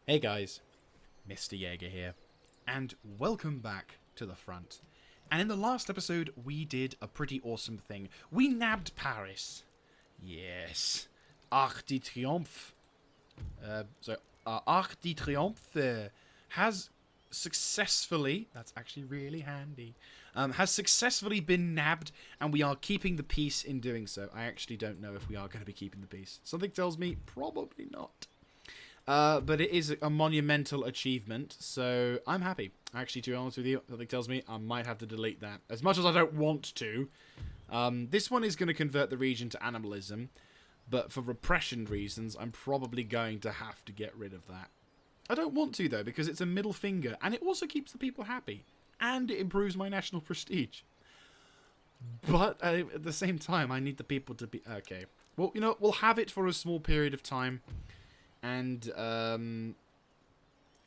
Hey guys, Mr. Jaeger here, and welcome back to the front. And in the last episode, we did a pretty awesome thing. We nabbed Paris. Yes. Arc de Triomphe. Arc de Triomphe has successfully, that's actually really handy, has successfully been nabbed, and we are keeping the peace in doing so. I actually don't know if we are going to be keeping the peace. Something tells me probably not. But it is a monumental achievement, so I'm happy. Actually, to be honest with you, something tells me I might have to delete that. As much as I don't want to. This one is going to convert the region to animalism, but for repression reasons, I'm probably going to have to get rid of that. I don't want to, though, because it's a middle finger, and it also keeps the people happy, and it improves my national prestige. But at the same time, I need the people to be... Okay. Well, you know, we'll have it for a small period of time. And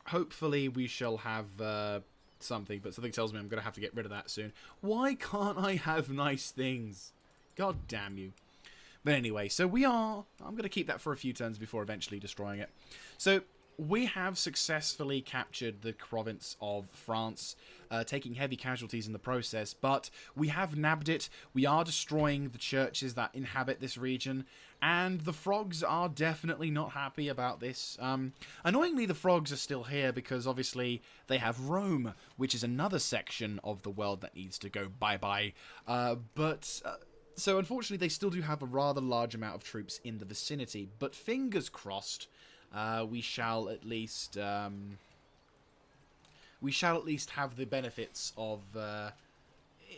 hopefully we shall have something, but something tells me I'm going to have to get rid of that soon. Why can't I have nice things? God damn you. But anyway, so I'm going to keep that for a few turns before eventually destroying it. So we have successfully captured the province of France, taking heavy casualties in the process, but we have nabbed it. We are destroying the churches that inhabit this region, and the frogs are definitely not happy about this. Annoyingly, the frogs are still here because obviously they have Rome, which is another section of the world that needs to go bye-bye. So unfortunately, they still do have a rather large amount of troops in the vicinity, but fingers crossed, we shall at least have the benefits of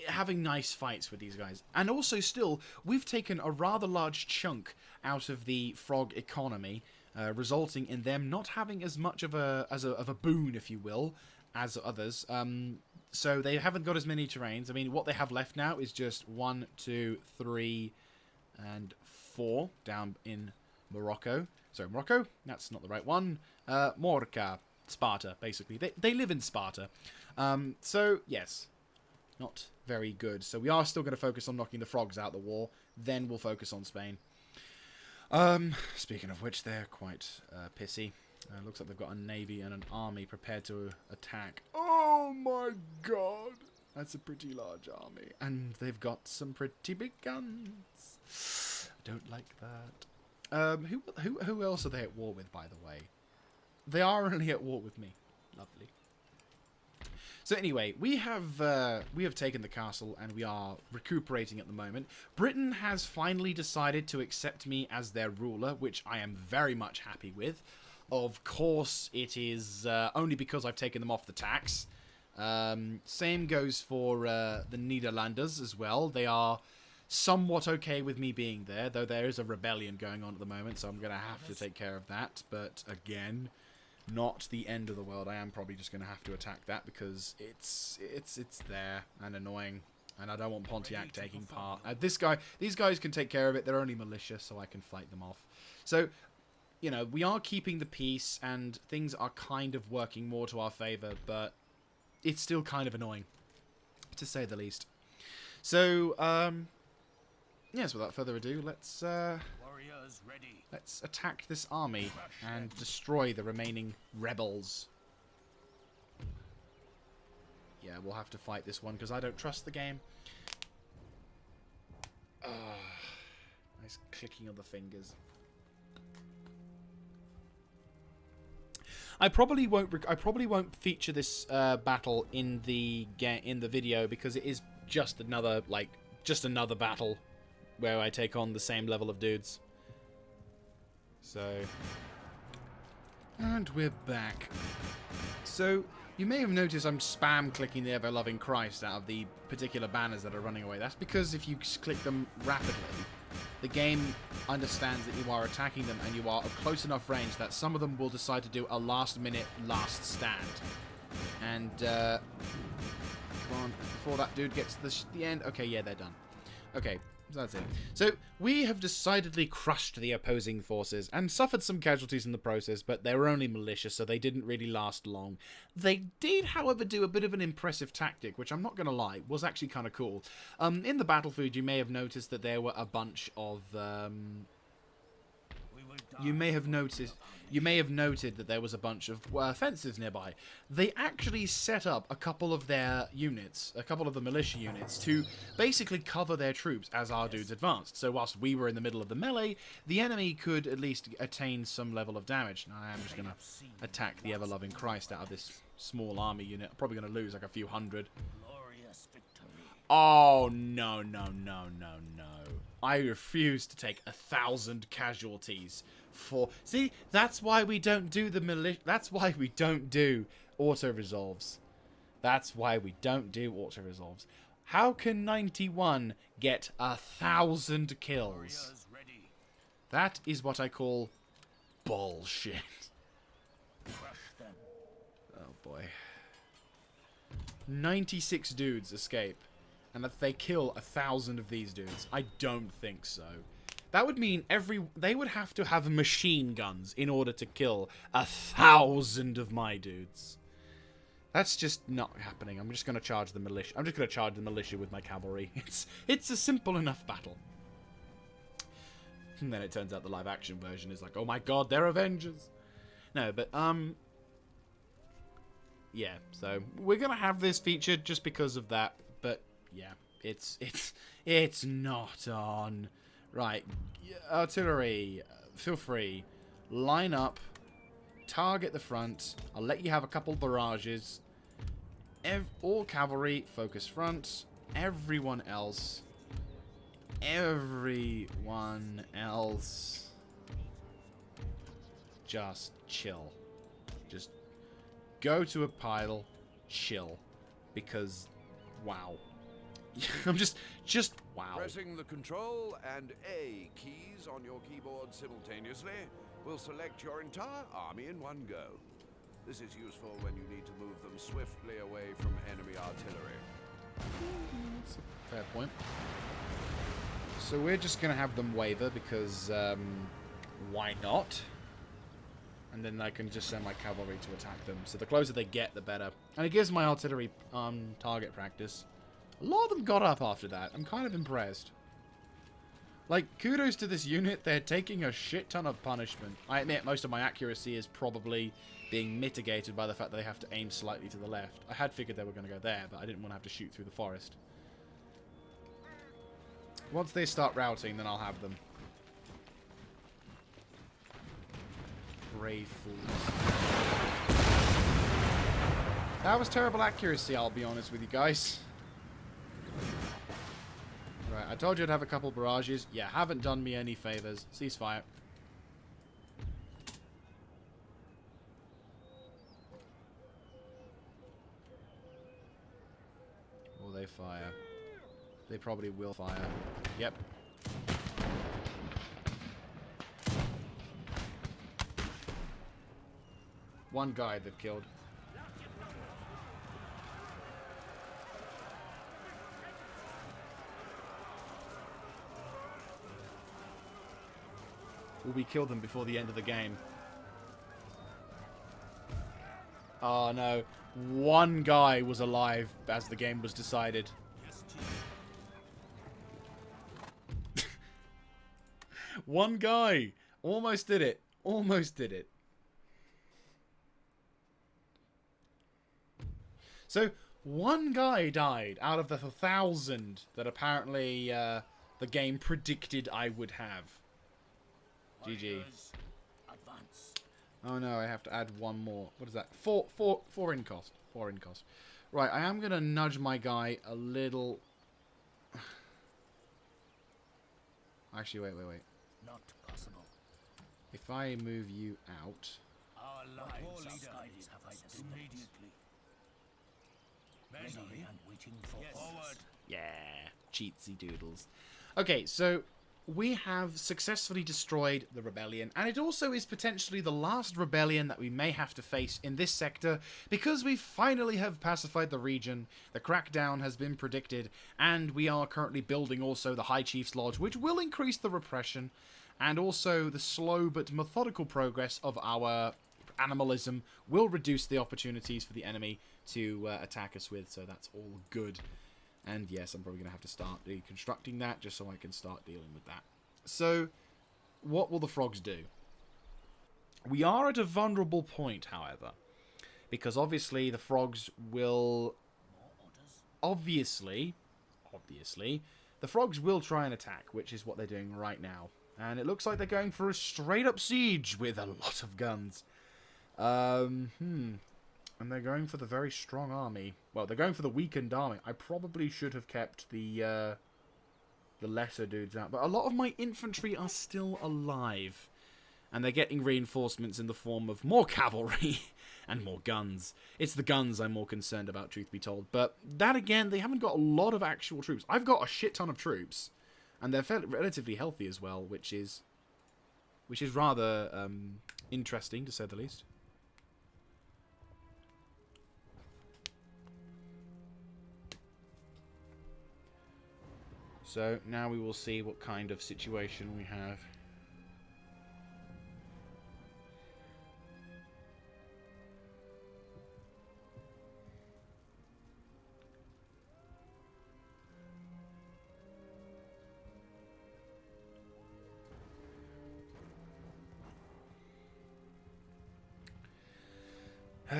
having nice fights with these guys. And also, still, we've taken a rather large chunk out of the frog economy, resulting in them not having as much of a boon, if you will, as others. So they haven't got as many terrains. I mean, what they have left now is just 1, 2, 3, and 4 down in Morocco. Sorry, Morocco? That's not the right one. Morca. Sparta, basically. They live in Sparta. So, yes. Not very good. So we are still going to focus on knocking the frogs out of the war. Then we'll focus on Spain. Speaking of which, they're quite pissy. Looks like they've got a navy and an army prepared to attack. Oh my god! That's a pretty large army. And they've got some pretty big guns. I don't like that. Who else are they at war with, by the way? They are only at war with me. Lovely. So anyway, we have taken the castle and we are recuperating at the moment. Britain has finally decided to accept me as their ruler, which I am very much happy with. Of course, it is only because I've taken them off the tax. Same goes for the Nederlanders as well. They are somewhat okay with me being there, though there is a rebellion going on at the moment, so I'm going to have to take care of that. But again, not the end of the world. I am probably just going to have to attack that because it's there and annoying, and I don't want Pontiac taking part. These guys can take care of it. They're only militia, so I can fight them off. So, you know, we are keeping the peace, and things are kind of working more to our favour, but it's still kind of annoying, to say the least. So, yes, without further ado, let's attack this army and destroy the remaining rebels. Yeah, we'll have to fight this one because I don't trust the game. Nice clicking of the fingers. I probably won't feature this battle in the video because it is just another battle where I take on the same level of dudes. So, and we're back. So, you may have noticed I'm spam clicking the ever-loving Christ out of the particular banners that are running away. That's because if you click them rapidly, the game understands that you are attacking them and you are of close enough range that some of them will decide to do a last-minute last stand. And, come on, before that dude gets to the end. Okay, yeah, they're done. Okay, so that's it. So, we have decidedly crushed the opposing forces and suffered some casualties in the process, but they were only militia, so they didn't really last long. They did, however, do a bit of an impressive tactic, which I'm not going to lie, was actually kind of cool. In the battlefield, you may have noticed that there were a bunch of you may have noticed. You may have noted that there was a bunch of fences nearby. They actually set up a couple of their units, a couple of the militia units, to basically cover their troops as our dudes advanced. So whilst we were in the middle of the melee, the enemy could at least attain some level of damage. Now I am just going to attack the ever-loving Christ out of this small army unit. I'm probably going to lose like a few hundred. Oh, no, no, no, no, no. I refuse to take 1,000 casualties for... See, that's why we don't do the militia... That's why we don't do auto-resolves. That's why we don't do auto-resolves. How can 91 get 1,000 kills? That is what I call bullshit. Oh, boy. 96 dudes escape. And that they kill 1,000 of these dudes. I don't think so. That would mean they would have to have machine guns in order to kill 1,000 of my dudes. That's just not happening. I'm just going to charge the militia. I'm just going to charge the militia with my cavalry. It's a simple enough battle. And then it turns out the live action version is like, oh my god, they're Avengers. No, but yeah. So we're going to have this featured just because of that. But yeah, it's not on. Right, artillery, feel free. Line up, target the front. I'll let you have a couple barrages. All cavalry, focus front. Everyone else, just chill. Just go to a pile, chill, because wow. I'm just wow. Pressing the Control and A keys on your keyboard simultaneously will select your entire army in one go. This is useful when you need to move them swiftly away from enemy artillery. That's a fair point. So we're just going to have them waver because why not? And then I can just send my cavalry to attack them. So the closer they get, the better. And it gives my artillery target practice. A lot of them got up after that. I'm kind of impressed. Like, kudos to this unit. They're taking a shit ton of punishment. I admit most of my accuracy is probably being mitigated by the fact that they have to aim slightly to the left. I had figured they were going to go there, but I didn't want to have to shoot through the forest. Once they start routing, then I'll have them. Brave fools. That was terrible accuracy, I'll be honest with you guys. Right, I told you I'd have a couple barrages. Yeah, haven't done me any favors. Ceasefire. Will they fire? They probably will fire. Yep. One guy they've killed. Will we kill them before the end of the game? Oh no. One guy was alive as the game was decided. One guy! Almost did it. Almost did it. So, one guy died out of the 1,000 that apparently the game predicted I would have. GG. Oh no, I have to add one more. What is that? Four in cost. 4 in cost. Right, I am going to nudge my guy a little... Actually, wait. Not possible. If I move you out... Our lives have immediately. Ready and waiting for forward. Yeah, cheatsy doodles. Okay, so we have successfully destroyed the rebellion, and it also is potentially the last rebellion that we may have to face in this sector, because we finally have pacified the region, the crackdown has been predicted, and we are currently building also the High Chief's Lodge, which will increase the repression, and also the slow but methodical progress of our animalism will reduce the opportunities for the enemy to attack us with, so that's all good. And yes, I'm probably going to have to start deconstructing that just so I can start dealing with that. So, what will the frogs do? We are at a vulnerable point, however, because obviously the frogs will... Obviously, the frogs will try and attack, which is what they're doing right now. And it looks like they're going for a straight-up siege with a lot of guns. And they're going for the very strong army. Well, they're going for the weakened army. I probably should have kept the lesser dudes out. But a lot of my infantry are still alive. And they're getting reinforcements in the form of more cavalry and more guns. It's the guns I'm more concerned about, truth be told. But that, again, they haven't got a lot of actual troops. I've got a shit ton of troops. And they're relatively healthy as well, which is rather interesting, to say the least. So, now we will see what kind of situation we have. It's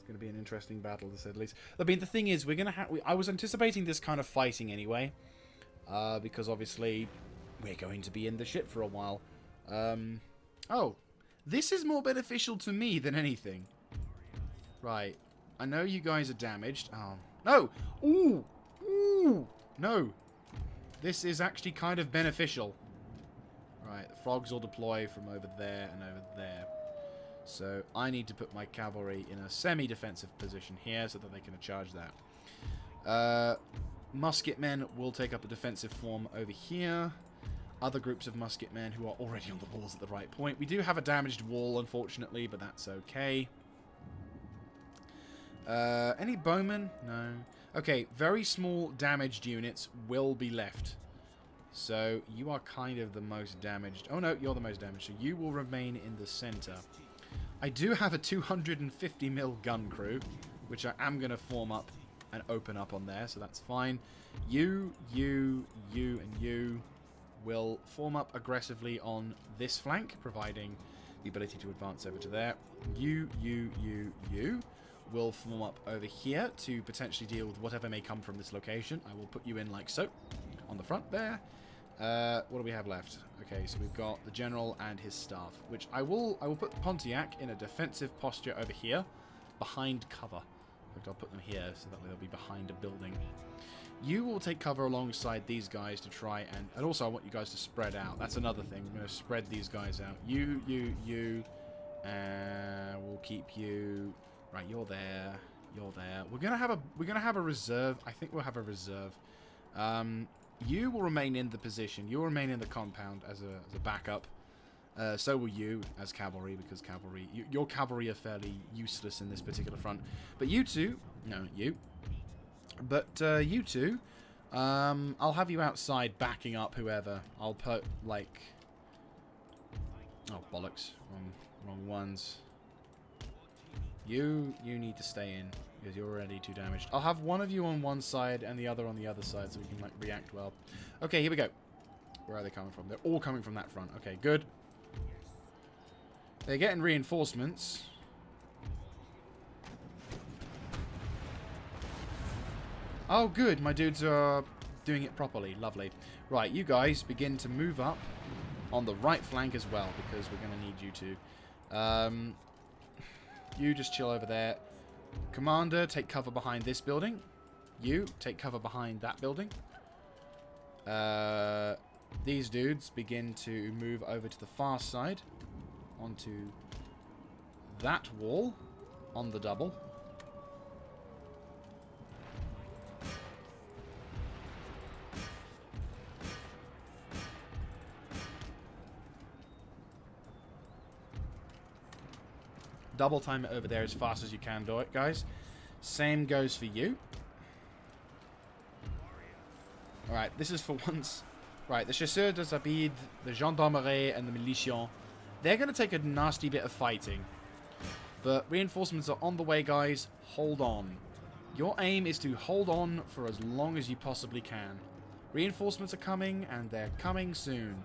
going to be an interesting battle, to say the least. I mean, the thing is, we're going to have... I was anticipating this kind of fighting anyway. Because, obviously, we're going to be in the ship for a while. Oh. This is more beneficial to me than anything. Right. I know you guys are damaged. Oh. No! Ooh! Ooh! No. This is actually kind of beneficial. Right. The frogs will deploy from over there and over there. So I need to put my cavalry in a semi-defensive position here so that they can charge that. Musketmen will take up a defensive form over here. Other groups of musketmen who are already on the walls at the right point. We do have a damaged wall, unfortunately, but that's okay. Any bowmen? No. Okay, very small damaged units will be left. So you are kind of the most damaged. Oh no, you're the most damaged. So you will remain in the center. I do have a 250mm gun crew, which I am going to form up and open up on there, so that's fine. You, and you will form up aggressively on this flank, providing the ability to advance over to there. You will form up over here to potentially deal with whatever may come from this location. I will put you in like so, on the front there. What do we have left? Okay, so we've got the general and his staff, which I will put Pontiac in a defensive posture over here, behind cover. In fact, I'll put them here so that way they'll be behind a building. You will take cover alongside these guys to try and also I want you guys to spread out. That's another thing. We're going to spread these guys out. You, and we'll keep you. Right, you're there. You're there. We're gonna have a reserve. I think we'll have a reserve. You will remain in the position. You'll remain in the compound as a backup. So will you as cavalry, because your cavalry are fairly useless in this particular front. But you two, no, you. But you two, I'll have you outside backing up whoever. I'll put like, oh bollocks, wrong ones. You need to stay in, because you're already too damaged. I'll have one of you on one side and the other on the other side so we can like react well. Okay, here we go. Where are they coming from? They're all coming from that front. Okay, good. They're getting reinforcements. Oh, good. My dudes are doing it properly. Lovely. Right, you guys begin to move up on the right flank as well, because we're going to need you to. You just chill over there. Commander, take cover behind this building. You, take cover behind that building. These dudes begin to move over to the far side. Onto that wall. On the double. Double time it over there as fast as you can do it, guys. Same goes for you. Alright, this is for once. Right, the Chasseurs de Zabid, the Gendarmerie, and the Militia. They're going to take a nasty bit of fighting. But reinforcements are on the way, guys. Hold on. Your aim is to hold on for as long as you possibly can. Reinforcements are coming, and they're coming soon.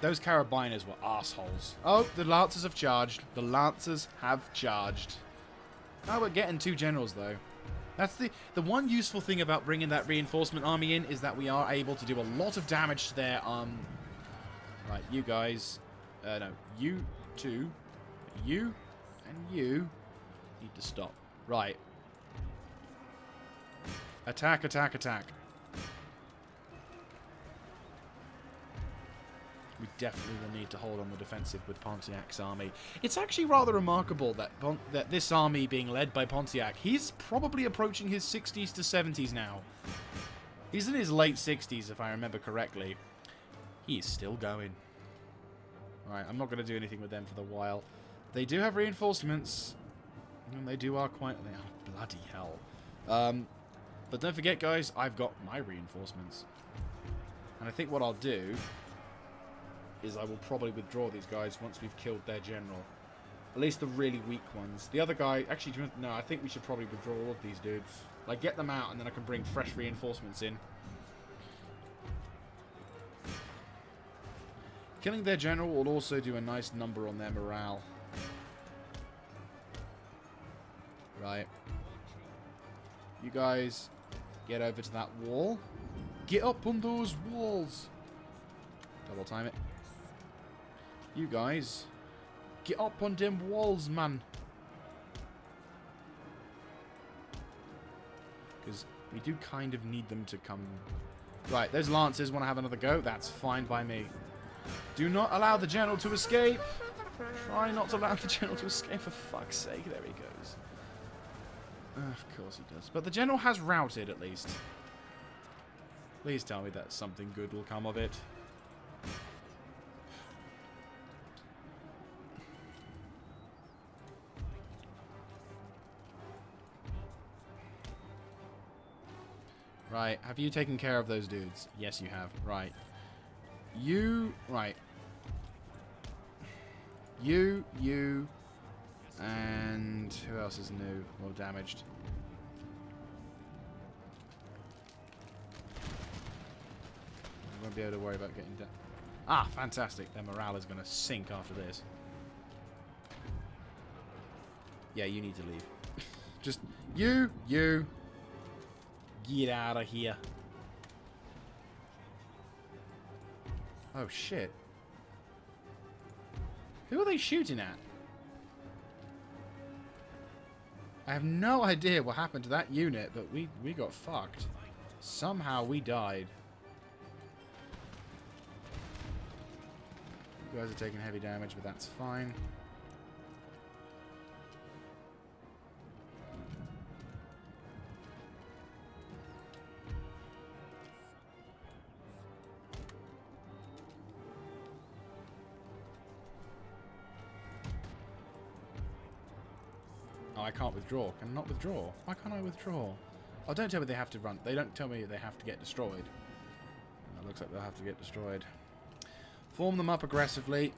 Those carabiners were assholes. Oh, the Lancers have charged. The Lancers have charged. Oh, we're getting 2 generals, though. That's the one useful thing about bringing that reinforcement army in, is that we are able to do a lot of damage to their, Right, you guys... no, you two, you, and you need to stop. Right. Attack, attack, attack. We definitely will need to hold on the defensive with Pontiac's army. It's actually rather remarkable that this army being led by Pontiac, he's probably approaching his 60s to 70s now. He's in his late 60s, if I remember correctly. He is still going. Alright, I'm not going to do anything with them for the while. They do have reinforcements. And they are bloody hell. But don't forget, guys, I've got my reinforcements. And I think what I'll do is I will probably withdraw these guys once we've killed their general. At least the really weak ones. The other guy... Actually, no, I think we should probably withdraw all of these dudes. Like, get them out, and then I can bring fresh reinforcements in. Killing their general will also do a nice number on their morale. Right. You guys get over to that wall. Get up on those walls. Double time it. You guys get up on them walls, man. Because we do kind of need them to come. Right, those lancers want to have another go. That's fine by me. Do not allow the general to escape. Try not to allow the general to escape, for fuck's sake. There he goes. Of course he does. But the general has routed, at least. Please tell me that something good will come of it. Right, have you taken care of those dudes? Yes, you have. Right. Right. You, and who else is new or damaged? I won't be able to worry about getting down. Ah, fantastic. Their morale is going to sink after this. Yeah, you need to leave. Just, you, get out of here. Oh, shit. Who are they shooting at? I have no idea what happened to that unit, but we got fucked. Somehow we died. You guys are taking heavy damage, but that's fine. Oh, I can't withdraw. Can I not withdraw? Why can't I withdraw? Oh, don't tell me they have to run. They don't tell me they have to get destroyed. It looks like they'll have to get destroyed. Form them up aggressively.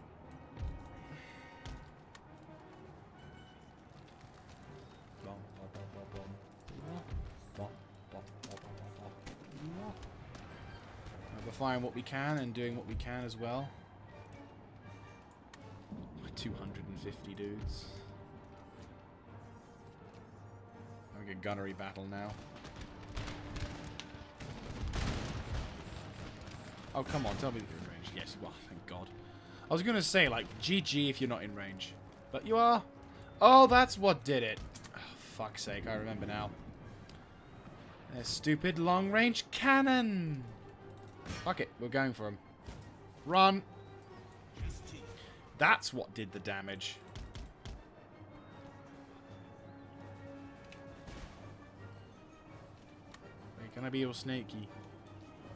We're firing what we can and doing what we can as well. 250 dudes. Having a gunnery battle now. Oh, come on, tell me that you're in range. Yes, well, thank God. I was going to say, like, GG if you're not in range. But you are. Oh, that's what did it. Oh, fuck's sake, I remember now. Their stupid long-range cannon. Fuck it, we're going for him. Run. That's what did the damage. Wait, can I be all snaky?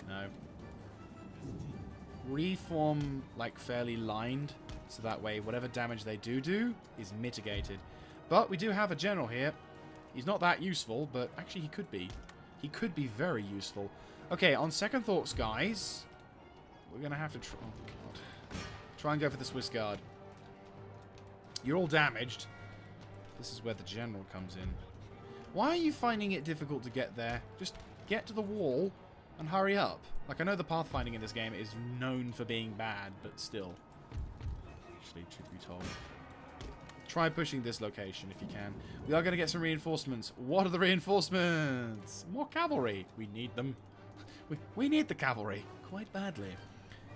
No. Reform, like, fairly lined, so that way whatever damage they do is mitigated. But we do have a general here. He's not that useful, but actually he could be. He could be very useful. Okay, on second thoughts, guys, we're going to have to try... Oh, God. Try and go for the Swiss Guard. You're all damaged. This is where the general comes in. Why are you finding it difficult to get there? Just get to the wall And hurry up. Like, I know the pathfinding in this game is known for being bad, but still. Actually, truth be told. Try pushing this location if you can. We are going to get some reinforcements. What are the reinforcements? More cavalry. We need them. We need the cavalry. Quite badly.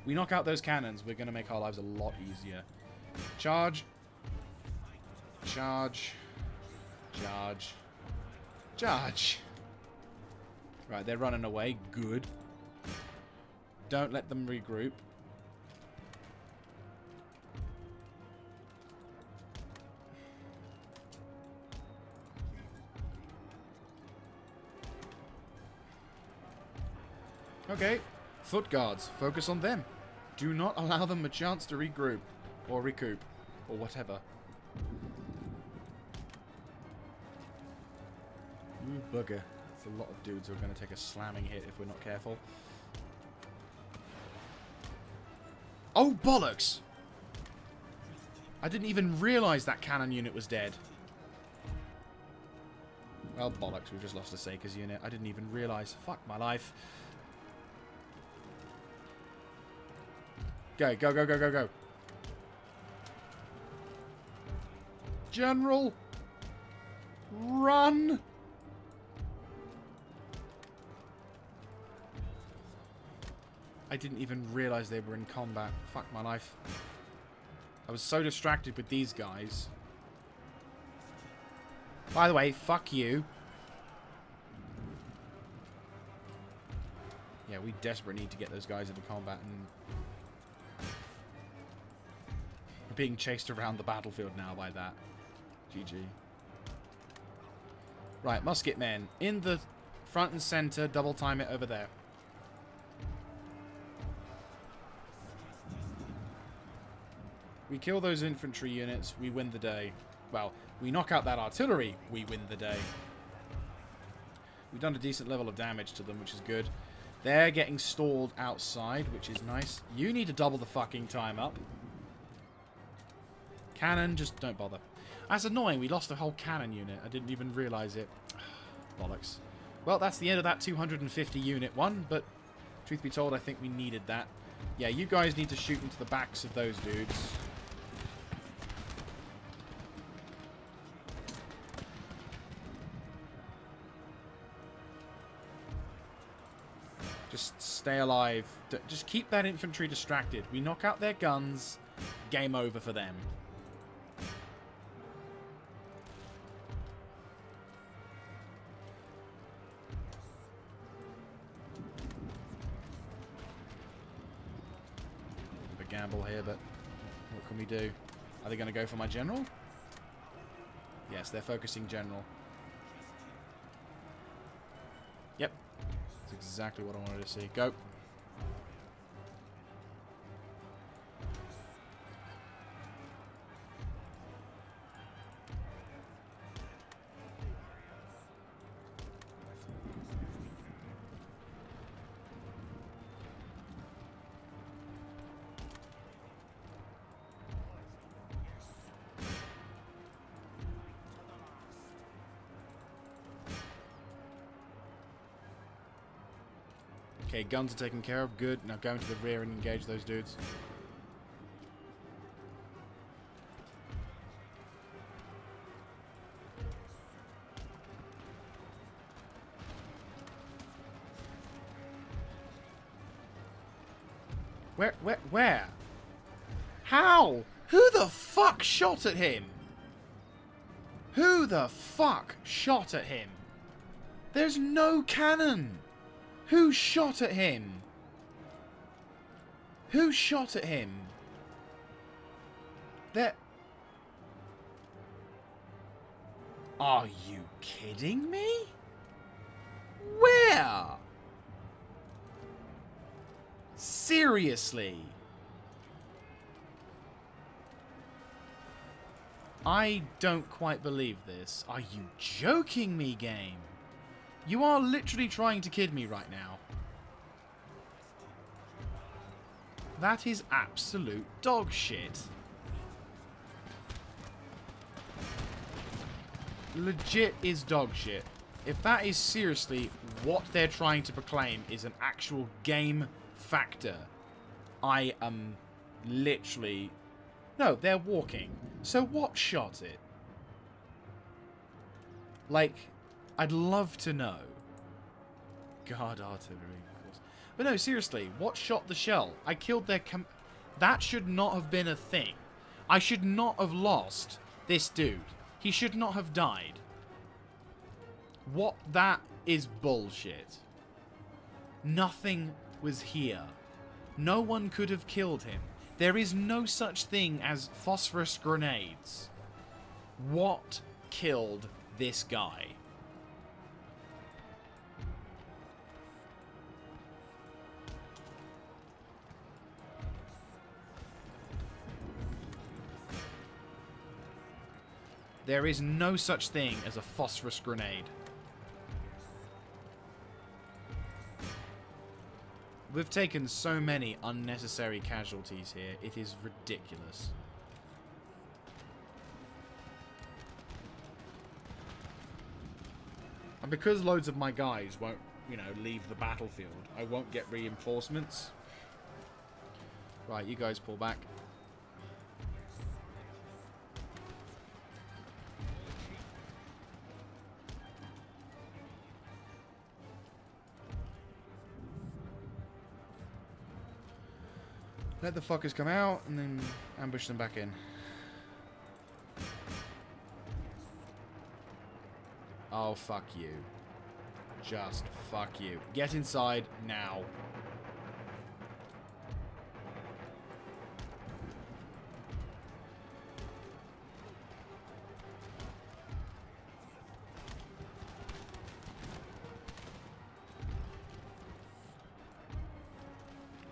We knock out those cannons, we're going to make our lives a lot easier. Charge. Charge. Charge. Charge. Right, they're running away. Good. Don't let them regroup. Okay. Foot guards. Focus on them. Do not allow them a chance to regroup. Or recoup. Or whatever. Ooh, bugger. That's a lot of dudes who are going to take a slamming hit if we're not careful. Oh, bollocks! I didn't even realise that cannon unit was dead. Well, bollocks. We've just lost a Saker's unit. I didn't even realise. Fuck my life. Go, go, go, go, go, go. General! Run! I didn't even realise they were in combat. Fuck my life. I was so distracted with these guys. By the way, fuck you. Yeah, we desperately need to get those guys into combat and... We're being chased around the battlefield now by that. GG. Right, musket men. In the front and centre, double time it over there. We kill those infantry units, we win the day. Well, we knock out that artillery, we win the day. We've done a decent level of damage to them, which is good. They're getting stalled outside, which is nice. You need to double the fucking time up. Cannon, just don't bother. That's annoying, we lost a whole cannon unit. I didn't even realise it. Bollocks. Well, that's the end of that 250 unit one, but truth be told, I think we needed that. Yeah, you guys need to shoot into the backs of those dudes. Just stay alive. Just keep that infantry distracted. We knock out their guns. Game over for them. A gamble here, but what can we do? Are they going to go for my general? Yes, they're focusing general. Yep. That's exactly what I wanted to see. Go. Okay, guns are taken care of. Good. Now go into the rear and engage those dudes. Where? How? Who the fuck shot at him? Who the fuck shot at him? There's no cannon. Who shot at him? Who shot at him? There... Are you kidding me? Where? Seriously? I don't quite believe this. Are you joking me, game? You are literally trying to kid me right now. That is absolute dog shit. Legit is dog shit. If that is seriously what they're trying to proclaim is an actual game factor, I am literally... No, they're walking. So what shot it? Like, I'd love to know. God, artillery. Of course. But no, seriously, what shot the shell? I killed their... That should not have been a thing. I should not have lost this dude. He should not have died. What? That is bullshit. Nothing was here. No one could have killed him. There is no such thing as phosphorus grenades. What killed this guy? There is no such thing as a phosphorus grenade. We've taken so many unnecessary casualties here. It is ridiculous. And because loads of my guys won't, you know, leave the battlefield, I won't get reinforcements. Right, you guys pull back. Let the fuckers come out, and then ambush them back in. Oh, fuck you. Just fuck you. Get inside now.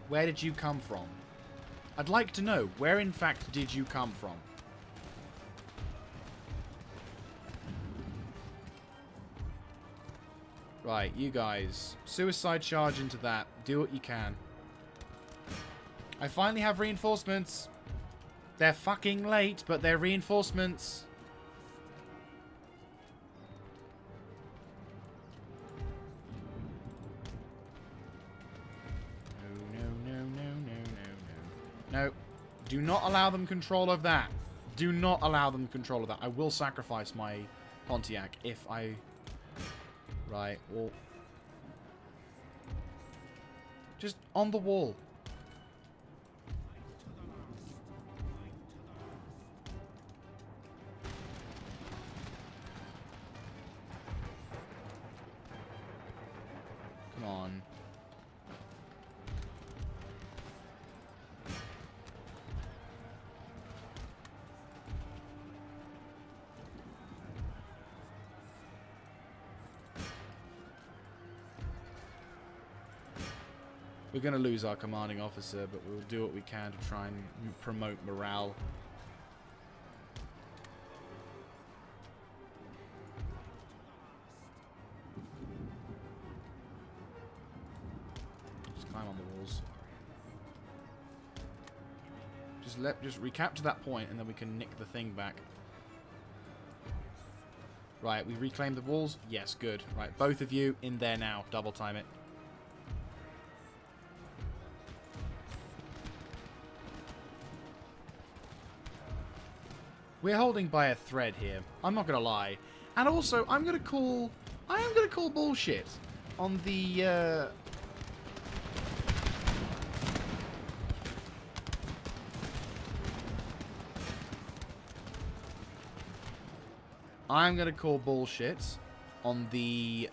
Where did you come from? I'd like to know, where in fact did you come from? Right, you guys. Suicide charge into that. Do what you can. I finally have reinforcements. They're fucking late, but they're reinforcements. No, do not allow them control of that. Do not allow them control of that. I will sacrifice my Pontiac if I... Right, well... Just on the wall. Come on. We're going to lose our commanding officer, but we'll do what we can to try and promote morale. Just climb on the walls. Just recapture that point, and then we can nick the thing back. Right, we reclaimed the walls? Yes, good. Right, both of you in there now. Double time it. We're holding by a thread here. I'm not gonna lie. And also, I am gonna call bullshit on the, I'm gonna call bullshit on the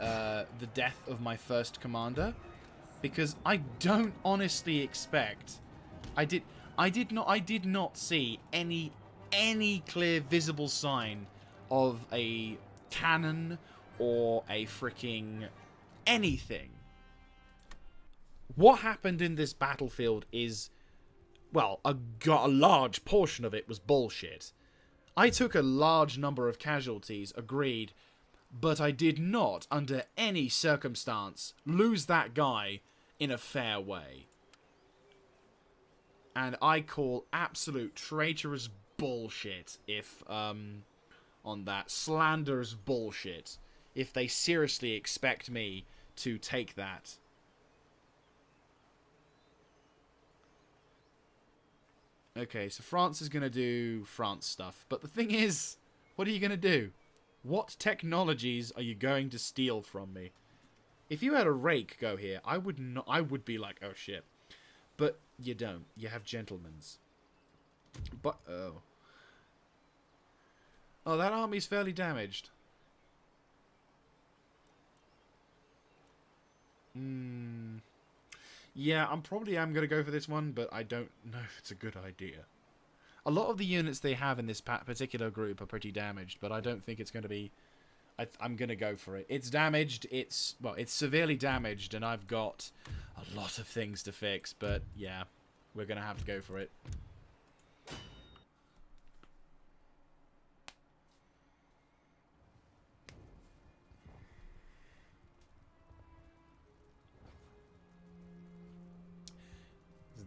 death of my first commander, because I don't honestly expect. I did not see any clear visible sign of a cannon or a freaking anything. What happened in this battlefield is, well, a large portion of it was bullshit. I took a large number of casualties, agreed, but I did not, under any circumstance, lose that guy in a fair way. And I call absolute traitorous bullshit if, on that. Slanderous bullshit if they seriously expect me to take that. Okay, so France is going to do France stuff. But the thing is, what are you going to do? What technologies are you going to steal from me? If you had a rake go here, I would not. I would be like, oh shit. But you don't. You have gentlemen's. But oh, that army's fairly damaged. Yeah, I'm going to go for this one, but I don't know if it's a good idea. A lot of the units they have in this particular group are pretty damaged, but I don't think it's going to be... I'm going to go for it. It's damaged. It's severely damaged, and I've got a lot of things to fix, but yeah, we're going to have to go for it.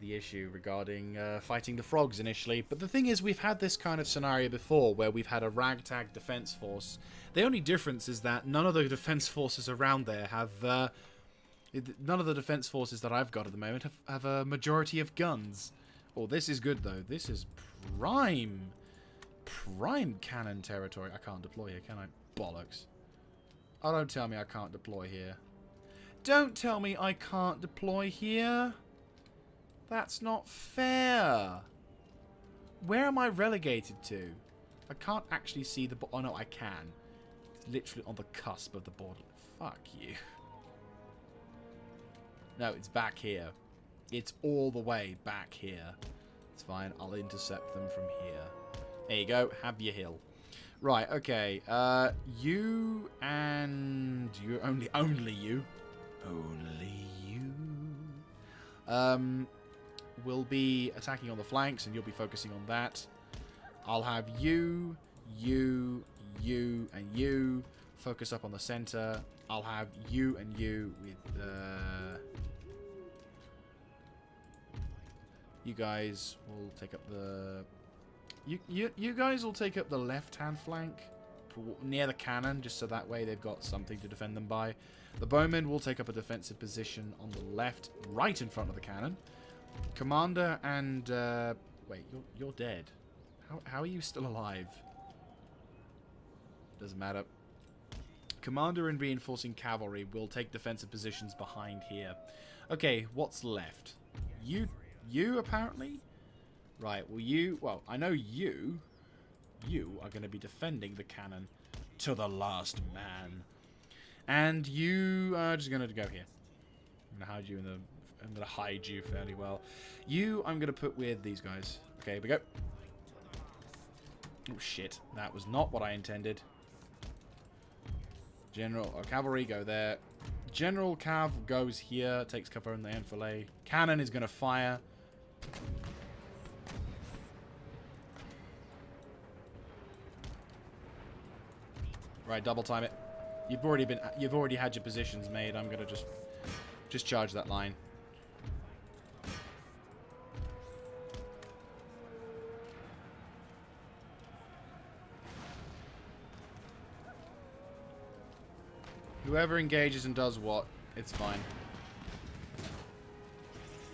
The issue regarding fighting the frogs initially, but the thing is, we've had this kind of scenario before where we've had a ragtag defense force. The only difference is that none of the defense forces around there have none of the defense forces that I've got at the moment have a majority of guns. Oh, this is good though. This is prime cannon territory. I can't deploy here, can I? Bollocks. Oh, don't tell me I can't deploy here. Don't tell me I can't deploy here. That's not fair. Where am I relegated to? I can't actually see the... Oh, no, I can. It's literally on the cusp of the border. Fuck you. No, it's back here. It's all the way back here. It's fine. I'll intercept them from here. There you go. Have your hill. Right, okay. You and... you only you. Only you. Will be attacking on the flanks, and you'll be focusing on that. I'll have you, and you focus up on the center. I'll have you and you with you guys will take up the you guys will take up the left-hand flank near the cannon, just so that way they've got something to defend them by. The bowmen will take up a defensive position on the left, right in front of the cannon. Commander and... wait, you're dead. How are you still alive? Doesn't matter. Commander and reinforcing cavalry will take defensive positions behind here. Okay, what's left? You apparently? Right, well, I know you are going to be defending the cannon to the last man. And you are just going to go here. I'm going to hide you in the... I'm going to hide you fairly well. You, I'm going to put with these guys. Okay, here we go. Oh, shit. That was not what I intended. Cavalry, go there. General Cav goes here, takes cover in the enfilade. Cannon is going to fire. Right, double time it. You've already had your positions made. I'm going to just charge that line. Whoever engages and does what, it's fine.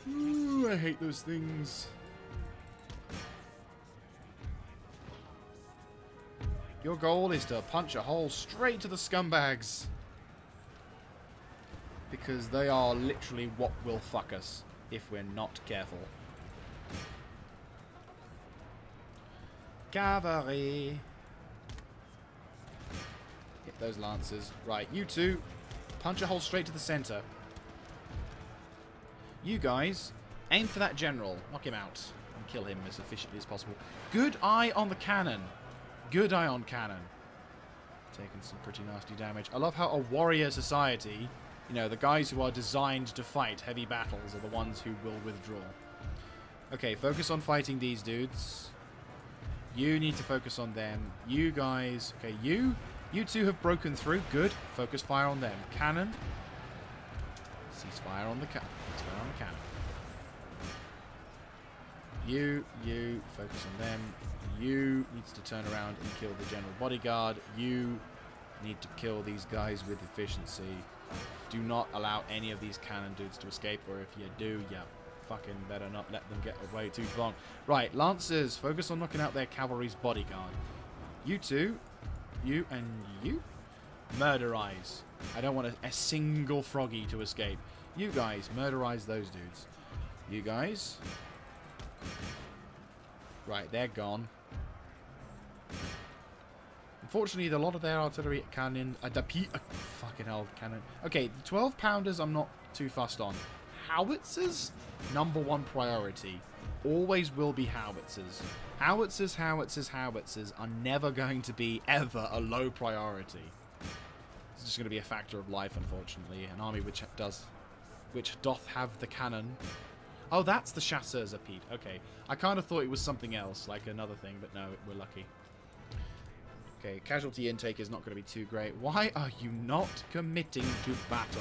Ooh, I hate those things. Your goal is to punch a hole straight to the scumbags. Because they are literally what will fuck us if we're not careful. Cavalry. Hit those lancers. Right, you two, punch a hole straight to the center. You guys, aim for that general. Knock him out. And kill him as efficiently as possible. Good eye on the cannon. Good eye on cannon. Taking some pretty nasty damage. I love how a warrior society, you know, the guys who are designed to fight heavy battles are the ones who will withdraw. Okay, focus on fighting these dudes. You need to focus on them. You guys... Okay, you two have broken through. Good. Focus fire on them. Cannon. Cease fire on the cannon. Fire on the cannon. You. Focus on them. You needs to turn around and kill the general bodyguard. You Need to kill these guys with efficiency. Do not allow any of these cannon dudes to escape, or if you do, you fucking better not let them get away too long. Right, Lancers, focus on knocking out their cavalry's bodyguard. You two, you and you, murderize. I don't want a single froggy to escape. You guys, murderize those dudes. You guys. Right, they're gone. Unfortunately, a lot of their artillery cannon... fucking hell, cannon. Okay, the 12-pounders I'm not too fussed on. Howitzers? #1 priority. Always will be howitzers. Howitzers, howitzers, howitzers are never going to be, ever, a low priority. It's just going to be a factor of life, unfortunately. An army which doth have the cannon. Oh, that's the chasseurs à pied. Okay. I kind of thought it was something else, like another thing, but no, we're lucky. Okay, casualty intake is not going to be too great. Why are you not committing to battle?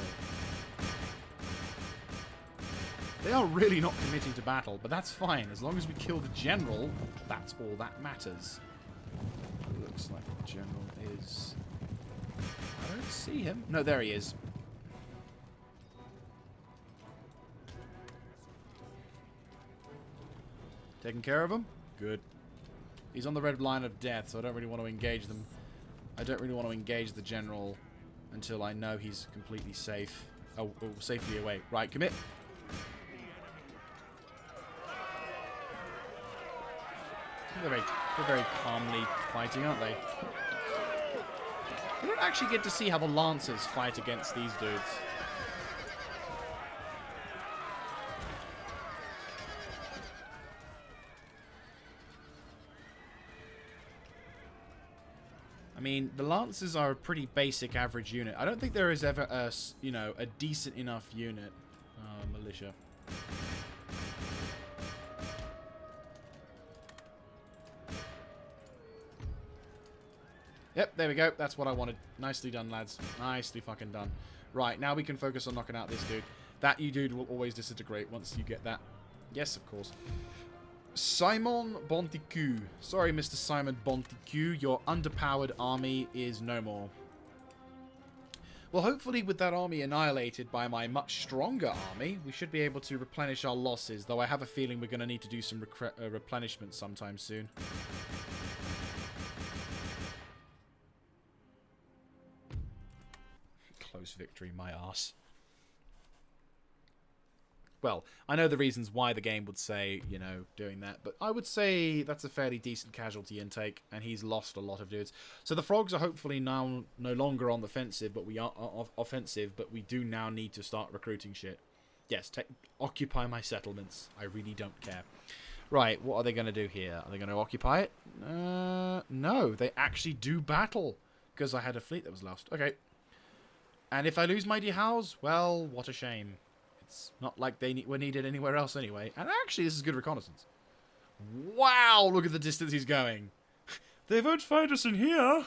They are really not committing to battle, but that's fine. As long as we kill the general, that's all that matters. Looks like the general is... I don't see him. No, there he is. Taking care of him? Good. He's on the red line of death, so I don't really want to engage them. I don't really want to engage the general until I know he's completely safe. Oh, safely away. Right, commit. They're very calmly fighting, aren't they? We don't actually get to see how the Lancers fight against these dudes. I mean, the Lancers are a pretty basic average unit. I don't think there is ever a, you know, a decent enough unit. Militia. Yep, there we go. That's what I wanted. Nicely done, lads. Nicely fucking done. Right, now we can focus on knocking out this dude. That dude will always disintegrate once you get that. Yes, of course. Simon Bonticu. Sorry, Mr. Simon Bonticu. Your underpowered army is no more. Well, hopefully with that army annihilated by my much stronger army, we should be able to replenish our losses, though I have a feeling we're going to need to do some replenishment sometime soon. Close victory, my arse. Well, I know the reasons why the game would say, you know, doing that, but I would say that's a fairly decent casualty intake, and he's lost a lot of dudes. So the frogs are hopefully now no longer on the offensive, but we are offensive, but we do now need to start recruiting shit. Yes, occupy my settlements. I really don't care. Right, what are they going to do here? Are they going to occupy it? No, they actually do battle, because I had a fleet that was lost. Okay. And if I lose my House, well, what a shame. It's not like they were needed anywhere else anyway. And actually, this is good reconnaissance. Wow, look at the distance he's going. They won't find us in here.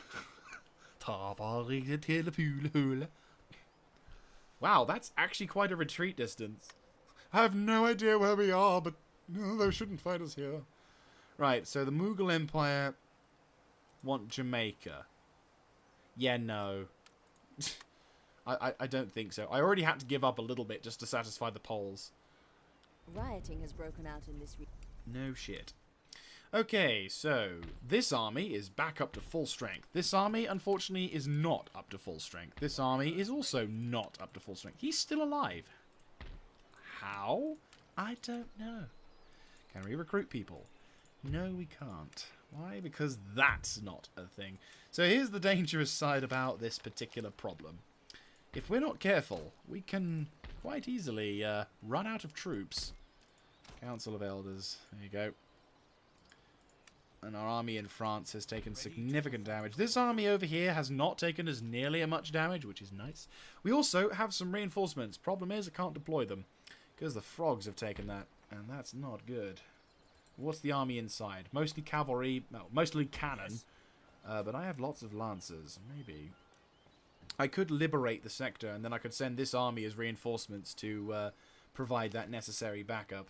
Wow, that's actually quite a retreat distance. I have no idea where we are, but no, they shouldn't find us here. Right, so the Mughal Empire want Jamaica. Yeah, no. I don't think so. I already had to give up a little bit just to satisfy the Poles. Rioting has broken out in this region. No shit. Okay, so this army is back up to full strength. This army, unfortunately, is not up to full strength. This army is also not up to full strength. He's still alive. How? I don't know. Can we recruit people? No, we can't. Why? Because that's not a thing. So here's the dangerous side about this particular problem. If we're not careful, we can quite easily run out of troops. Council of Elders. There you go. And our army in France has taken significant damage. This army over here has not taken as nearly as much damage, which is nice. We also have some reinforcements. Problem is, I can't deploy them because the frogs have taken that, and that's not good. What's the army inside? Mostly cavalry, well, mostly cannon, but I have lots of lancers. Maybe I could liberate the sector, and then I could send this army as reinforcements to provide that necessary backup.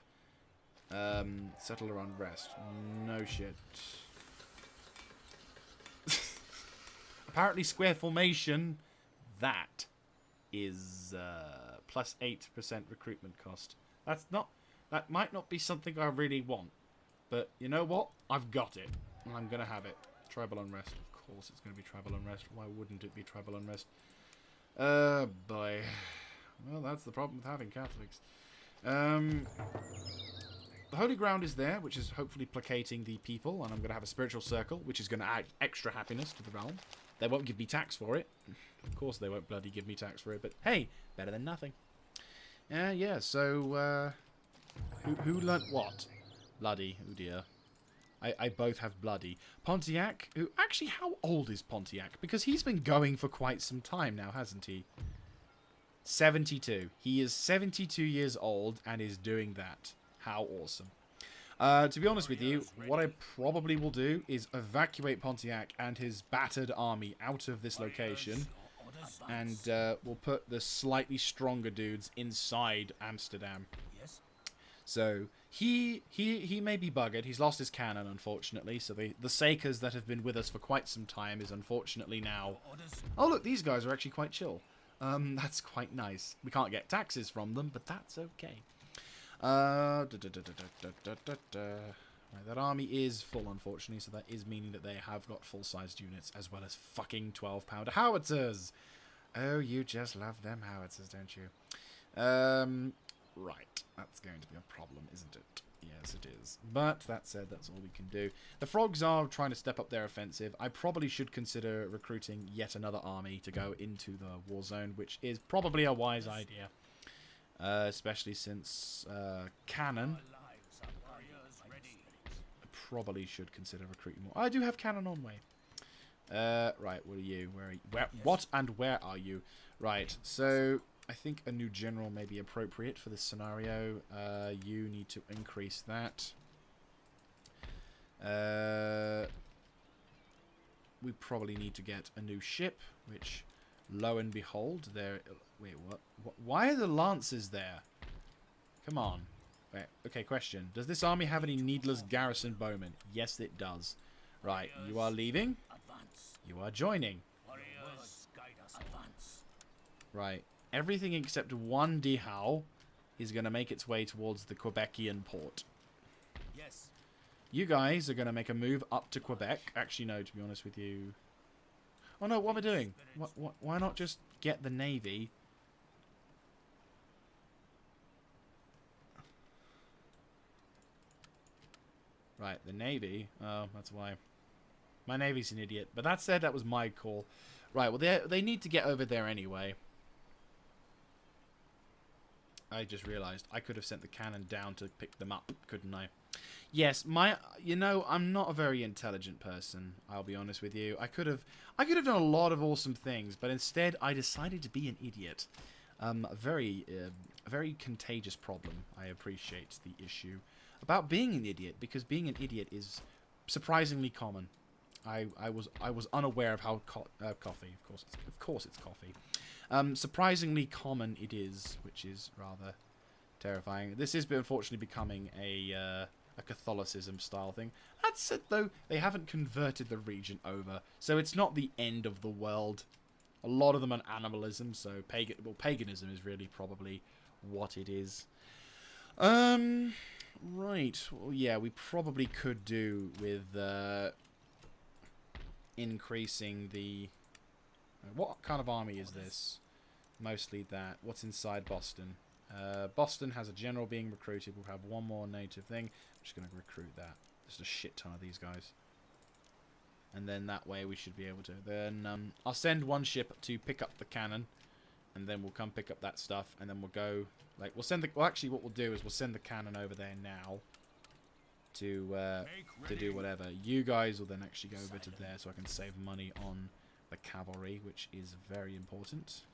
Settle around rest. No shit. apparently square formation, that is plus 8% recruitment cost. That might not be something I really want, but you know what? I've got it, and I'm gonna have it. Tribal unrest, of course, it's gonna be tribal unrest. Why wouldn't it be tribal unrest? Boy. Well, that's the problem with having Catholics. The Holy Ground is there, which is hopefully placating the people, and I'm going to have a spiritual circle, which is going to add extra happiness to the realm. They won't give me tax for it. Of course they won't bloody give me tax for it, but hey, better than nothing. Yeah, so, who learnt what? Bloody, oh dear. I both have bloody. Pontiac, who, actually, how old is Pontiac? Because he's been going for quite some time now, hasn't he? 72. He is 72 years old and is doing that. How awesome. To be honest with you, what I probably will do is evacuate Pontiac and his battered army out of this location. And we'll put the slightly stronger dudes inside Amsterdam. So he may be buggered. He's lost his cannon, unfortunately. So the Sakers that have been with us for quite some time is unfortunately now... Oh, look, these guys are actually quite chill. That's quite nice. We can't get taxes from them, but that's okay. Right, that army is full, unfortunately, so that is meaning that they have got full-sized units, as well as fucking 12-pounder howitzers. Oh, you just love them howitzers, don't you? Right, that's going to be a problem, isn't it? Yes, it is. But, that said, that's all we can do. The frogs are trying to step up their offensive. I probably should consider recruiting yet another army to go into the war zone, which is probably a wise idea. Especially since cannon. I probably should consider recruiting more. I do have cannon on way. Right, what are you? Where are you? What and where are you? Right, so I think a new general may be appropriate for this scenario. You need to increase that. We probably need to get a new ship, which, lo and behold, there... Wait, what? Why are the Lancers there? Come on. Wait, okay, question. Does this army have any needless garrison bowmen? Yes, it does. Right, you are leaving. You are joining. Right. Everything except one Dihao is going to make its way towards the Quebecian port. Yes. You guys are going to make a move up to Quebec. Actually, no, to be honest with you. Oh, no, what am I doing? Why not just get the Navy... Right, the Navy. Oh, that's why. My Navy's an idiot. But that said, that was my call. Right, well, they need to get over there anyway. I just realised I could have sent the cannon down to pick them up, couldn't I? Yes, you know, I'm not a very intelligent person, I'll be honest with you. I could have done a lot of awesome things, but instead I decided to be an idiot. A very contagious problem. I appreciate the issue about being an idiot, because being an idiot is surprisingly common. I was unaware of how coffee, of course it's coffee. Surprisingly common it is, which is rather terrifying. This is unfortunately becoming a Catholicism style thing. That said, though, they haven't converted the region over, so it's not the end of the world. A lot of them are animalism, so paganism is really probably what it is. Right. Well, yeah, we probably could do with increasing the... What kind of army is this? Mostly that. What's inside Boston? Boston has a general being recruited. We'll have one more native thing. I'm just going to recruit that. There's a shit ton of these guys. And then that way we should be able to. Then I'll send one ship to pick up the cannon. And then we'll come pick up that stuff. And then we'll go... Like, we'll send the... Well, actually, what we'll do is we'll send the cannon over there now. To do whatever. You guys will then actually go over to there so I can save money on the cavalry, which is very important.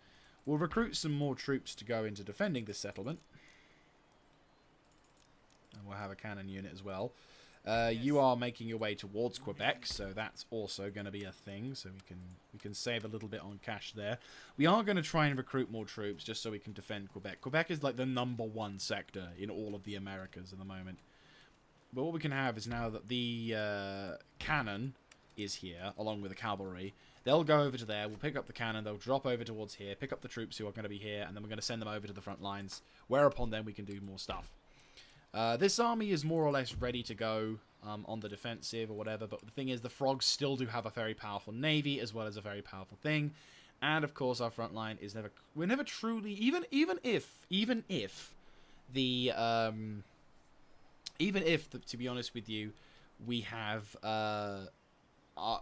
We'll recruit some more troops to go into defending this settlement. And we'll have a cannon unit as well. You are making your way towards Quebec, so that's also going to be a thing. So we can save a little bit on cash there. We are going to try and recruit more troops just so we can defend Quebec. Quebec is like the #1 sector in all of the Americas at the moment. But what we can have is now that the cannon is here, along with the cavalry. They'll go over to there, we'll pick up the cannon, they'll drop over towards here, pick up the troops who are going to be here, and then we're going to send them over to the front lines, whereupon then we can do more stuff. This army is more or less ready to go on the defensive or whatever, but the thing is, the frogs still do have a very powerful navy, as well as a very powerful thing, and of course our front line is never, we're never truly, even if to be honest with you, we have,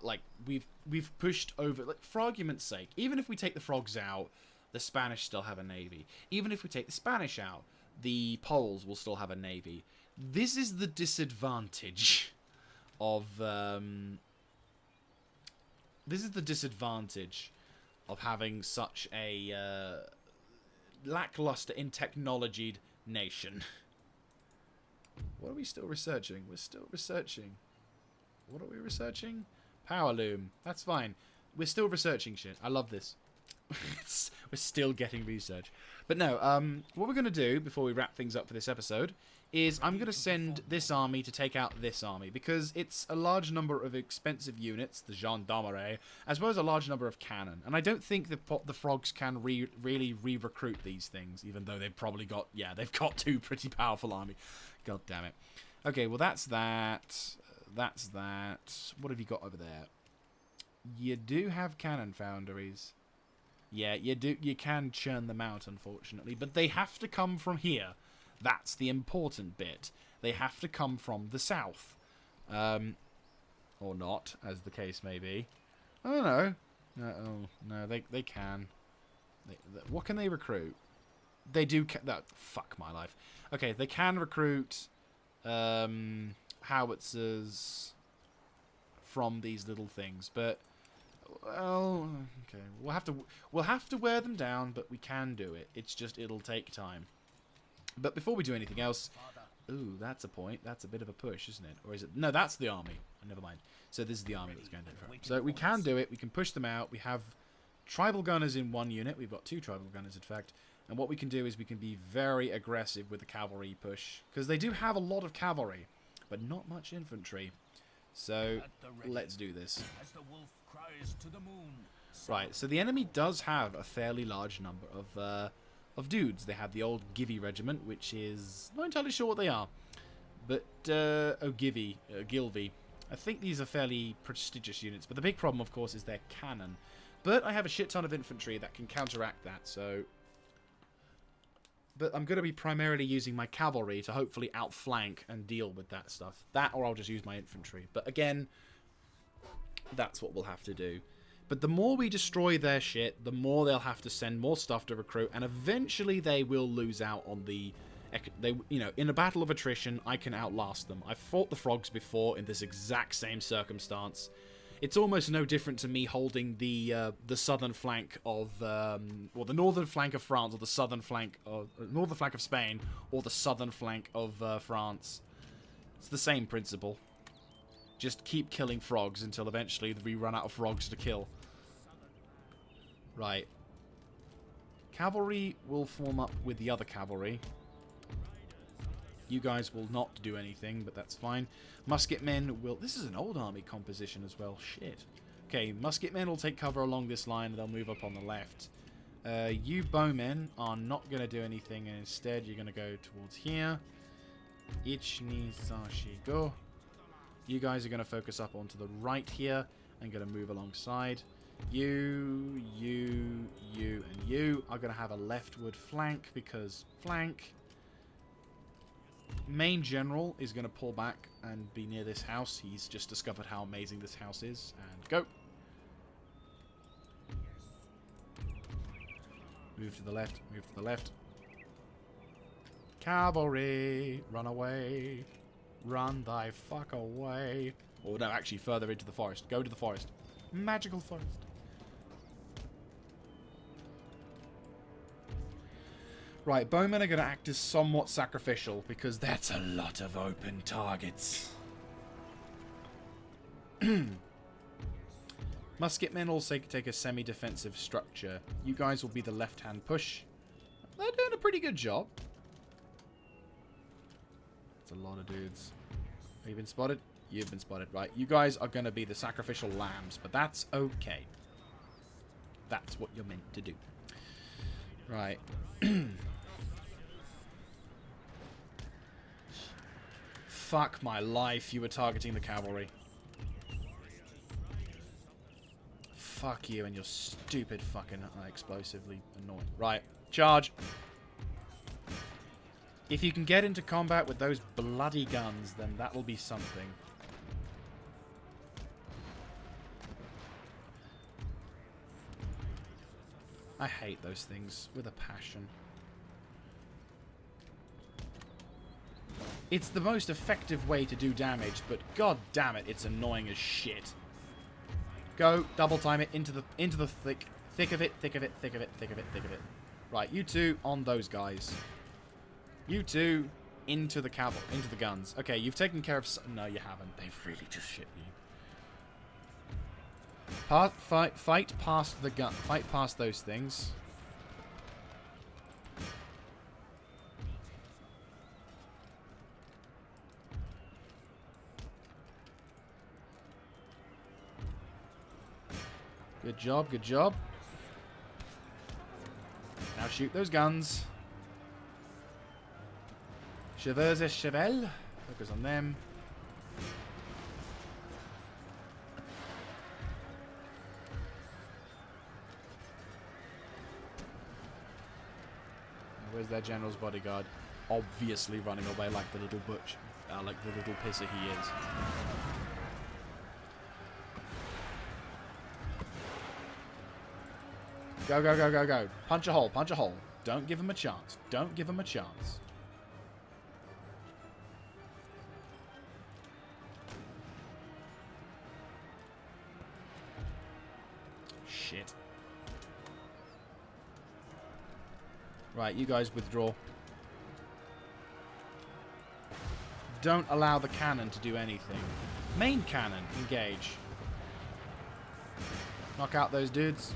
like, we've pushed over, like, for argument's sake, even if we take the frogs out, the Spanish still have a navy. Even if we take the Spanish out, the Poles will still have a navy. This is the disadvantage of, having such a, lackluster in technologied nation. What are we still researching? We're still researching. What are we researching? Power loom. That's fine. We're still researching shit. I love this. We're still getting research. But no, what we're going to do before we wrap things up for this episode is I'm going to send this army to take out this army, because it's a large number of expensive units, the gendarmerie, as well as a large number of cannon. And I don't think the frogs can really re-recruit these things, even though they've probably got, yeah, they've got 2 pretty powerful army. God damn it. Okay, well that's that. That's that. What have you got over there? You do have cannon foundries. Yeah, you do. You can churn them out, unfortunately, but they have to come from here. That's the important bit. They have to come from the south, or not, as the case may be. I don't know. No, they can. What can they recruit? They do. Fuck my life. Okay, they can recruit howitzers from these little things, but. Well, okay. We'll have to wear them down, but we can do it. It's just it'll take time. But before we do anything else, ooh, that's a point. That's a bit of a push, isn't it? Or is it? No, that's the army. Never mind. So this is the army that's going to do it. So we can do it. We can push them out. We have tribal gunners in 1 unit. We've got 2 tribal gunners, in fact. And what we can do is we can be very aggressive with the cavalry push, because they do have a lot of cavalry, but not much infantry. So let's do this. As the wolf cries to the moon. Right, so the enemy does have a fairly large number of dudes. They have the old Givy regiment, which is not entirely sure what they are, but Gilvy. I think these are fairly prestigious units, but the big problem, of course, is their cannon. But I have a shit ton of infantry that can counteract that, so. But I'm going to be primarily using my cavalry to hopefully outflank and deal with that stuff. That, or I'll just use my infantry. But again, that's what we'll have to do. But the more we destroy their shit, the more they'll have to send more stuff to recruit, and eventually they will lose out on the... in a battle of attrition, I can outlast them. I've fought the frogs before in this exact same circumstance. It's almost no different to me holding the southern flank of, or the northern flank of France, or the southern flank of northern flank of Spain, or the southern flank of France. It's the same principle. Just keep killing frogs until eventually we run out of frogs to kill. Right. Cavalry will form up with the other cavalry. You guys will not do anything, but that's fine. Musketmen will... This is an old army composition as well. Shit. Okay, musketmen will take cover along this line, and they'll move up on the left. You bowmen are not going to do anything, and instead you're going to go towards here. Ichni Sashi go. You guys are going to focus up onto the right here, and going to move alongside. You, and you are going to have a leftward flank, because flank... Main general is going to pull back and be near this house. He's just discovered how amazing this house is. And go. Move to the left. Move to the left. Cavalry, run away. Run thy fuck away. Or no, actually further into the forest. Go to the forest. Magical forest. Right, bowmen are going to act as somewhat sacrificial, because that's a lot of open targets. Musketmen also take a semi-defensive structure. You guys will be the left-hand push. They're doing a pretty good job. That's a lot of dudes. Have you been spotted? You've been spotted, right? You guys are going to be the sacrificial lambs, but that's okay. That's what you're meant to do. Right. Fuck my life, you were targeting the cavalry. Fuck you and your stupid fucking explosively annoying. Right, charge. If you can get into combat with those bloody guns, then that'll be something. I hate those things with a passion. It's the most effective way to do damage, but god damn it, it's annoying as shit. Go, double time it into the thick of it. Right, you two on those guys. You two into the cavalry, into the guns. Okay, you've taken care of some. No, you haven't. They've really just shit you. Fight past the gun. Fight past those things. Good job, good job. Now shoot those guns. Cheveux et cheval. Focus on them. Where's their general's bodyguard? Obviously running away like the little butch. Like the little pisser he is. Go, go, go, go, go. Punch a hole, punch a hole. Don't give him a chance. Don't give him a chance. Shit. Right, you guys withdraw. Don't allow the cannon to do anything. Main cannon, engage. Knock out those dudes.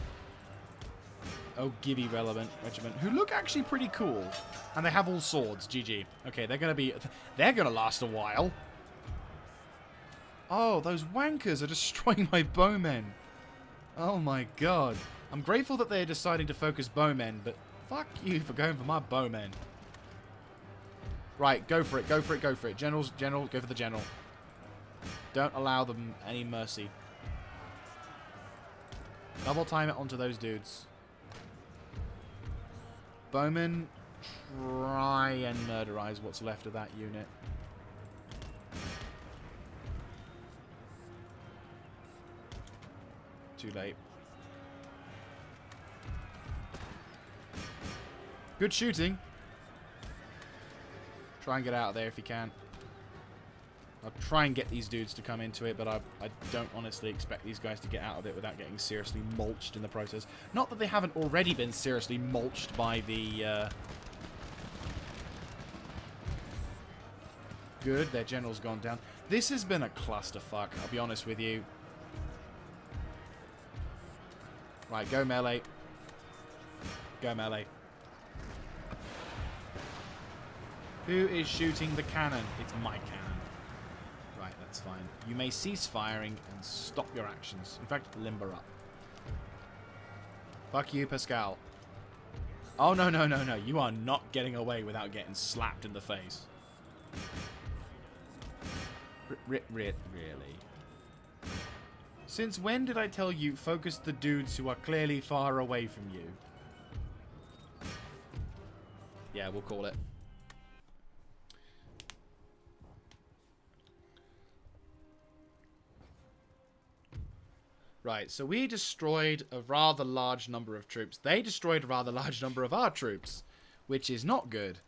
Oh, Gibby relevant regiment, who look actually pretty cool. And they have all swords. GG. Okay, they're gonna last a while. Oh, those wankers are destroying my bowmen. Oh my god. I'm grateful that they're deciding to focus bowmen, but fuck you for going for my bowmen. Right, go for it, go for it, go for it. General, go for the general. Don't allow them any mercy. Double time it onto those dudes. Bowman, try and murderize what's left of that unit. Too late. Good shooting. Try and get out of there if you can. I'll try and get these dudes to come into it, but I don't honestly expect these guys to get out of it without getting seriously mulched in the process. Not that they haven't already been seriously mulched by the... Good, their general's gone down. This has been a clusterfuck, I'll be honest with you. Right, go melee. Go melee. Who is shooting the cannon? It's my cannon. Right, that's fine. You may cease firing and stop your actions. In fact, limber up. Fuck you, Pascal. Oh, no, no, no, no. You are not getting away without getting slapped in the face. Really? Since when did I tell you focus the dudes who are clearly far away from you? Yeah, we'll call it. Right, so we destroyed a rather large number of troops. They destroyed a rather large number of our troops, which is not good.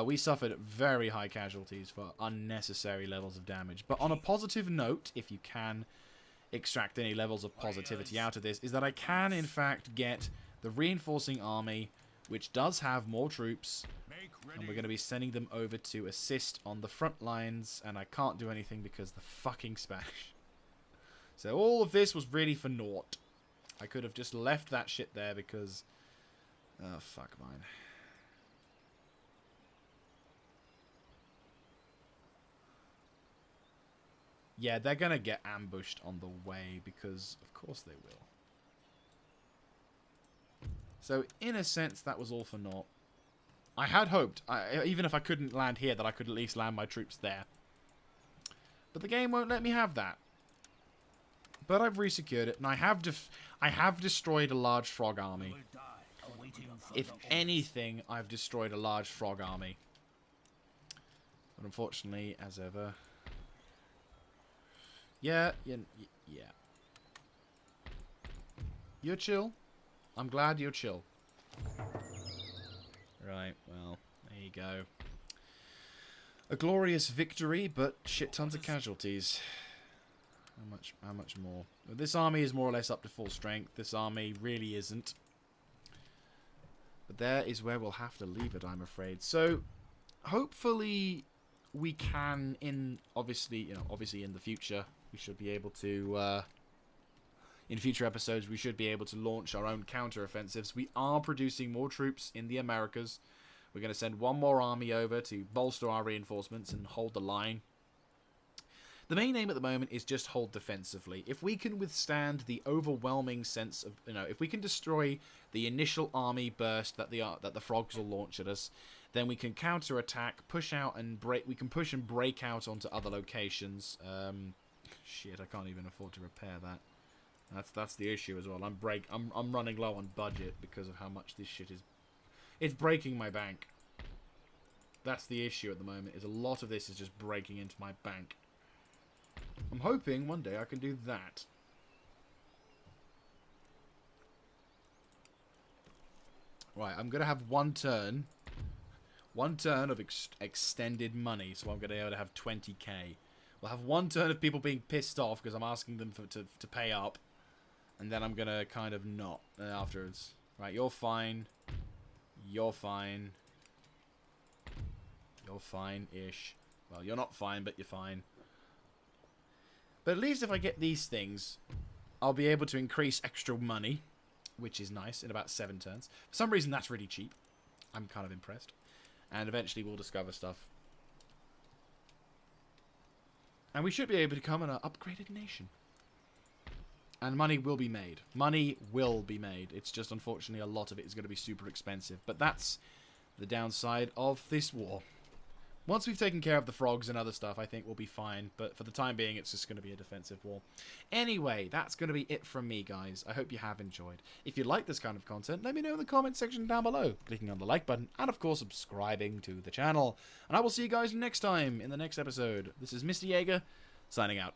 We suffered very high casualties for unnecessary levels of damage. But on a positive note, if you can extract any levels of positivity out of this, is that I can, in fact, get the reinforcing army, which does have more troops, and we're going to be sending them over to assist on the front lines, and I can't do anything because the fucking Spanish. So all of this was really for naught. I could have just left that shit there because... Oh, fuck mine. Yeah, they're going to get ambushed on the way because, of course, they will. So, in a sense, that was all for naught. I had hoped, even if I couldn't land here, that I could at least land my troops there. But the game won't let me have that. But I've resecured it, and I have destroyed a large frog army. If anything, I've destroyed a large frog army. But unfortunately, as ever... Yeah. You're chill. I'm glad you're chill. Right, well, there you go. A glorious victory, but shit tons of casualties. How much more? This army is more or less up to full strength. This army really isn't. But there is where we'll have to leave it, I'm afraid. So, hopefully we can, obviously in the future, we should be able to, in future episodes, we should be able to launch our own counter-offensives. We are producing more troops in the Americas. We're going to send one more army over to bolster our reinforcements and hold the line. The main aim at the moment is just hold defensively. If we can withstand the overwhelming sense of, if we can destroy the initial army burst that the frogs will launch at us, then we can counter-attack, push out and break. We can push and break out onto other locations. Shit, I can't even afford to repair that. That's the issue as well. I'm running low on budget because of how much this shit is. It's breaking my bank. That's the issue at the moment. Is a lot of this is just breaking into my bank. I'm hoping one day I can do that. Right, I'm gonna have one turn of extended money, so I'm gonna be able to have 20k. We'll have one turn of people being pissed off because I'm asking them to pay up. And then I'm going to kind of not afterwards. Right, you're fine. You're fine. You're fine-ish. Well, you're not fine, but you're fine. But at least if I get these things, I'll be able to increase extra money, which is nice, in about 7 turns. For some reason, that's really cheap. I'm kind of impressed. And eventually we'll discover stuff. And we should be able to become an upgraded nation. And money will be made. Money will be made. It's just, unfortunately, a lot of it is going to be super expensive. But that's the downside of this war. Once we've taken care of the frogs and other stuff, I think we'll be fine. But for the time being, it's just going to be a defensive war. Anyway, that's going to be it from me, guys. I hope you have enjoyed. If you like this kind of content, let me know in the comment section down below. Clicking on the like button and, of course, subscribing to the channel. And I will see you guys next time in the next episode. This is Mr. Jaeger, signing out.